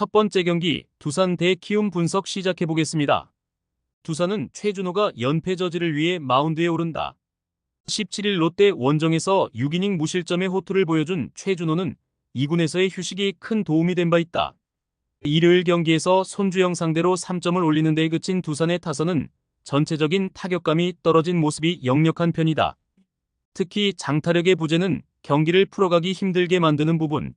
첫 번째 경기 두산 대 키움 분석 시작해 보겠습니다. 두산은 최준호가 연패 저지를 위해 마운드에 오른다. 17일 롯데 원정에서 6이닝 무실점의 호투를 보여준 최준호는 2군에서의 휴식이 큰 도움이 된 바 있다. 일요일 경기에서 손주영 상대로 3점을 올리는 데 그친 두산의 타선은 전체적인 타격감이 떨어진 모습이 역력한 편이다. 특히 장타력의 부재는 경기를 풀어가기 힘들게 만드는 부분.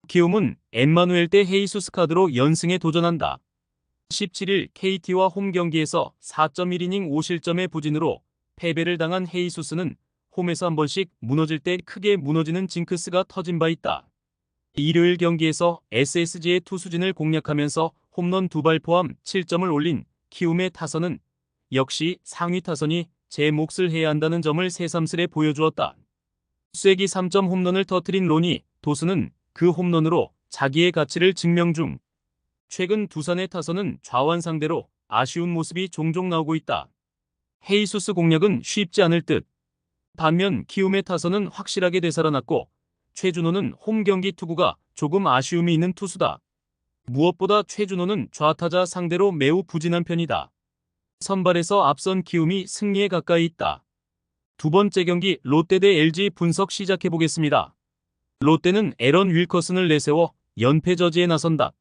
키움은 엠마누엘 대 헤이수스 카드로 연승에 도전한다. 17일 KT와 홈 경기에서 4.1이닝 5실점의 부진으로 패배를 당한 헤이수스는 홈에서 한 번씩 무너질 때 크게 무너지는 징크스가 터진 바 있다. 일요일 경기에서 SSG의 투수진을 공략하면서 홈런 2발 포함 7점을 올린 키움의 타선은 역시 상위 타선이 제 몫을 해야 한다는 점을 새삼스레 보여주었다. 쐐기 3점 홈런을 터뜨린 로니 도스는 그 홈런으로 자기의 가치를 증명 중. 최근 두산의 타선은 좌완 상대로 아쉬운 모습이 종종 나오고 있다. 헤이수스 공략은 쉽지 않을 듯. 반면 키움의 타선은 확실하게 되살아났고 최준호는 홈 경기 투구가 조금 아쉬움이 있는 투수다. 무엇보다 최준호는 좌타자 상대로 매우 부진한 편이다. 선발에서 앞선 키움이 승리에 가까이 있다. 두 번째 경기 롯데 대 LG 분석 시작해 보겠습니다. 롯데는 에런 윌커슨을 내세워 연패 저지에 나선다.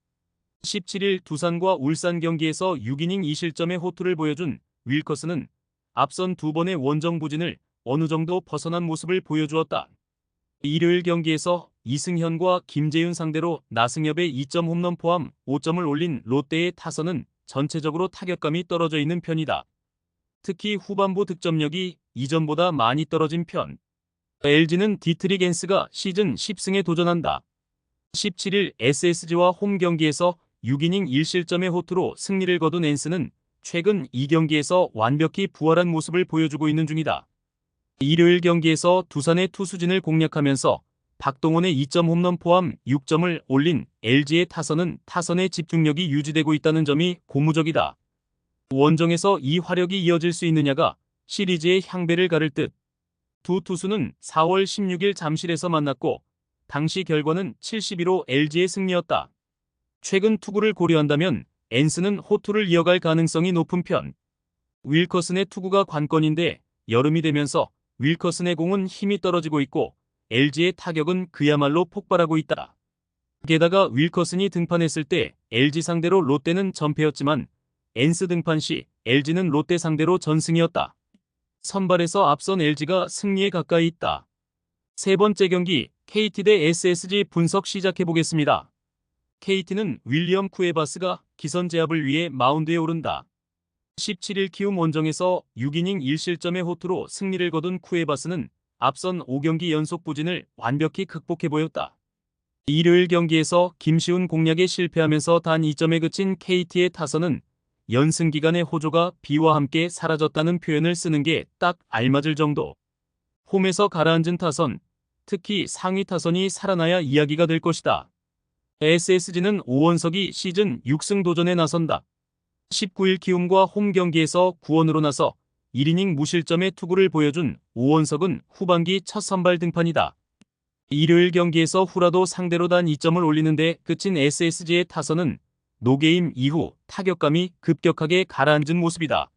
17일 두산과 울산 경기에서 6이닝 2실점의 호투를 보여준 윌커슨은 앞선 두 번의 원정 부진을 어느 정도 벗어난 모습을 보여주었다. 일요일 경기에서 이승현과 김재윤 상대로 나승엽의 2점 홈런 포함 5점을 올린 롯데의 타선은 전체적으로 타격감이 떨어져 있는 편이다. 특히 후반부 득점력이 이전보다 많이 떨어진 편. LG는 디트릭 앤스가 시즌 10승에 도전한다. 17일 SSG와 홈 경기에서 6이닝 1실점의 호투로 승리를 거둔 앤스는 최근 2경기에서 완벽히 부활한 모습을 보여주고 있는 중이다. 일요일 경기에서 두산의 투수진을 공략하면서 박동원의 2점 홈런 포함 6점을 올린 LG의 타선은 타선의 집중력이 유지되고 있다는 점이 고무적이다. 원정에서 이 화력이 이어질 수 있느냐가 시리즈의 향배를 가를 듯. 두 투수는 4월 16일 잠실에서 만났고 당시 결과는 72로 LG의 승리였다. 최근 투구를 고려한다면 앤스는 호투를 이어갈 가능성이 높은 편. 윌커슨의 투구가 관건인데 여름이 되면서 윌커슨의 공은 힘이 떨어지고 있고 LG의 타격은 그야말로 폭발하고 있다. 게다가 윌커슨이 등판했을 때 LG 상대로 롯데는 전패였지만 앤스 등판 시 LG는 롯데 상대로 전승이었다. 선발에서 앞선 LG가 승리에 가까이 있다. 세 번째 경기 KT 대 SSG 분석 시작해 보겠습니다. KT는 윌리엄 쿠에바스가 기선 제압을 위해 마운드에 오른다. 17일 키움 원정에서 6이닝 1실점의 호투로 승리를 거둔 쿠에바스는 앞선 5경기 연속 부진을 완벽히 극복해 보였다. 일요일 경기에서 김시훈 공략에 실패하면서 단 2점에 그친 KT의 타선은 연승 기간의 호조가 비와 함께 사라졌다는 표현을 쓰는 게 딱 알맞을 정도. 홈에서 가라앉은 타선, 특히 상위 타선이 살아나야 이야기가 될 것이다. SSG는 오원석이 시즌 6승 도전에 나선다. 19일 키움과 홈 경기에서 구원으로 나서 1이닝 무실점의 투구를 보여준 오원석은 후반기 첫 선발 등판이다. 일요일 경기에서 후라도 상대로 단 2점을 올리는데 그친 SSG의 타선은 노게임 이후 타격감이 급격하게 가라앉은 모습이다.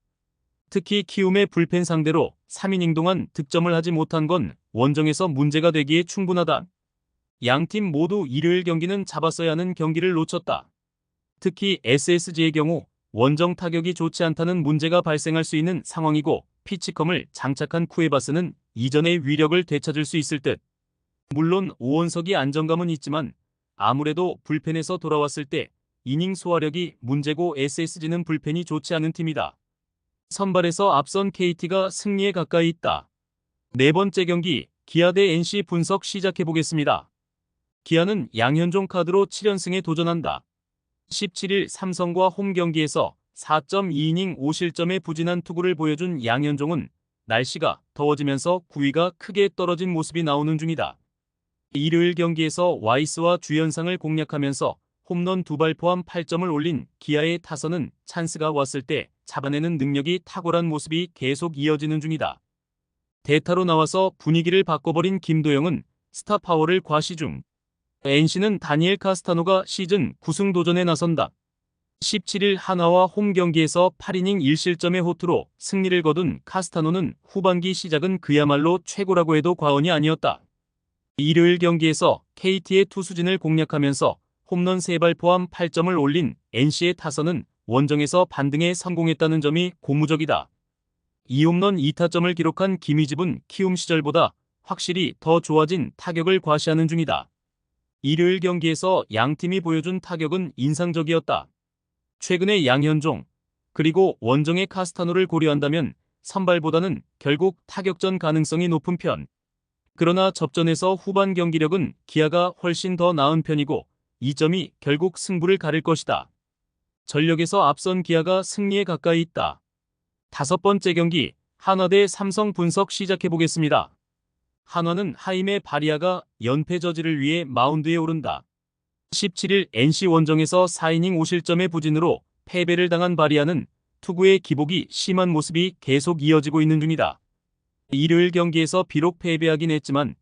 특히 키움의 불펜 상대로 3이닝 동안 득점을 하지 못한 건 원정에서 문제가 되기에 충분하다. 양팀 모두 일요일 경기는 잡았어야 하는 경기를 놓쳤다. 특히 SSG의 경우 원정 타격이 좋지 않다는 문제가 발생할 수 있는 상황이고 피치컴을 장착한 쿠에바스는 이전의 위력을 되찾을 수 있을 듯. 물론 오원석이 안정감은 있지만 아무래도 불펜에서 돌아왔을 때 이닝 소화력이 문제고 SSG는 불펜이 좋지 않은 팀이다. 선발에서 앞선 KT가 승리에 가까이 있다. 네 번째 경기 기아 대 NC 분석 시작해 보겠습니다. 기아는 양현종 카드로 7연승에 도전한다. 17일 삼성과 홈 경기에서 4.2이닝 5실점의 부진한 투구를 보여준 양현종은 날씨가 더워지면서 구위가 크게 떨어진 모습이 나오는 중이다. 일요일 경기에서 와이스와 주연상을 공략하면서 홈런 2발 포함 8점을 올린 기아의 타선은 찬스가 왔을 때 잡아내는 능력이 탁월한 모습이 계속 이어지는 중이다. 대타로 나와서 분위기를 바꿔버린 김도영은 스타 파워를 과시 중. NC는 다니엘 카스타노가 시즌 9승 도전에 나선다. 17일 하나와 홈 경기에서 8이닝 1실점의 호투로 승리를 거둔 카스타노는 후반기 시작은 그야말로 최고라고 해도 과언이 아니었다. 일요일 경기에서 KT의 투수진을 공략하면서 홈런 3발 포함 8점을 올린 NC의 타선은 원정에서 반등에 성공했다는 점이 고무적이다. 2홈런 2타점을 기록한 김희집은 키움 시절보다 확실히 더 좋아진 타격을 과시하는 중이다. 일요일 경기에서 양팀이 보여준 타격은 인상적이었다. 최근의 양현종, 그리고 원정의 카스타노를 고려한다면 선발보다는 결국 타격전 가능성이 높은 편. 그러나 접전에서 후반 경기력은 기아가 훨씬 더 나은 편이고 이 점이 결국 승부를 가릴 것이다. 전력에서 앞선 기아가 승리에 가까이 있다. 5번째 경기 한화 대 삼성 분석 시작해보겠습니다. 한화는 하임의 바리아가 연패 저지를 위해 마운드에 오른다. 17일 NC 원정에서 4이닝 5실점의 부진으로 패배를 당한 바리아는 투구의 기복이 심한 모습이 계속 이어지고 있는 중이다. 일요일 경기에서 비록 패배하긴 했지만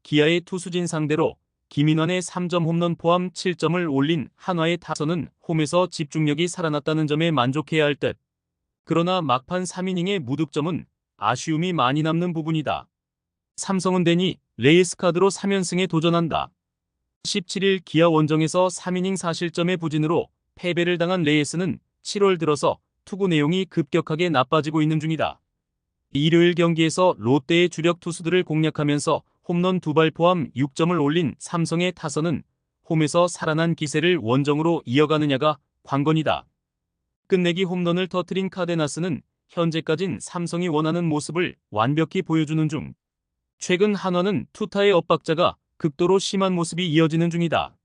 기아의 투수진 상대로 김인환의 3점 홈런 포함 7점을 올린 한화의 타선은 홈에서 집중력이 살아났다는 점에 만족해야 할 듯. 그러나 막판 3이닝의 무득점은 아쉬움이 많이 남는 부분이다. 삼성은 데니 레이스 카드로 3연승에 도전한다. 17일 기아 원정에서 3이닝 4실점의 부진으로 패배를 당한 레이스는 7월 들어서 투구 내용이 급격하게 나빠지고 있는 중이다. 일요일 경기에서 롯데의 주력 투수들을 공략하면서 홈런 2발 포함 6점을 올린 삼성의 타선은 홈에서 살아난 기세를 원정으로 이어가느냐가 관건이다. 끝내기 홈런을 터뜨린 카데나스는 현재까진 삼성이 원하는 모습을 완벽히 보여주는 중. 최근 한화는 투타의 엇박자가 극도로 심한 모습이 이어지는 중이다.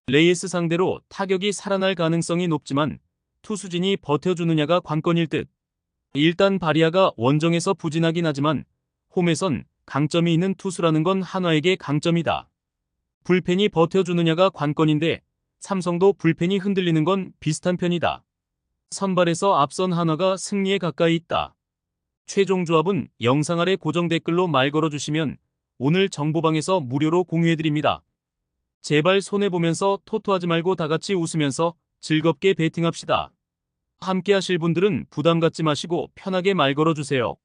레이스 상대로 타격이 살아날 가능성이 높지만 투수진이 버텨주느냐가 관건일 듯. 일단 바리아가 원정에서 부진하긴 하지만 홈에선 강점이 있는 투수라는 건 한화에게 강점이다. 불펜이 버텨주느냐가 관건인데 삼성도 불펜이 흔들리는 건 비슷한 편이다. 선발에서 앞선 한화가 승리에 가까이 있다. 최종 조합은 영상 아래 고정 댓글로 말 걸어주시면 오늘 정보방에서 무료로 공유해드립니다. 제발 손해보면서 토토하지 말고 다같이 웃으면서 즐겁게 베팅합시다. 함께 하실 분들은 부담 갖지 마시고 편하게 말 걸어주세요.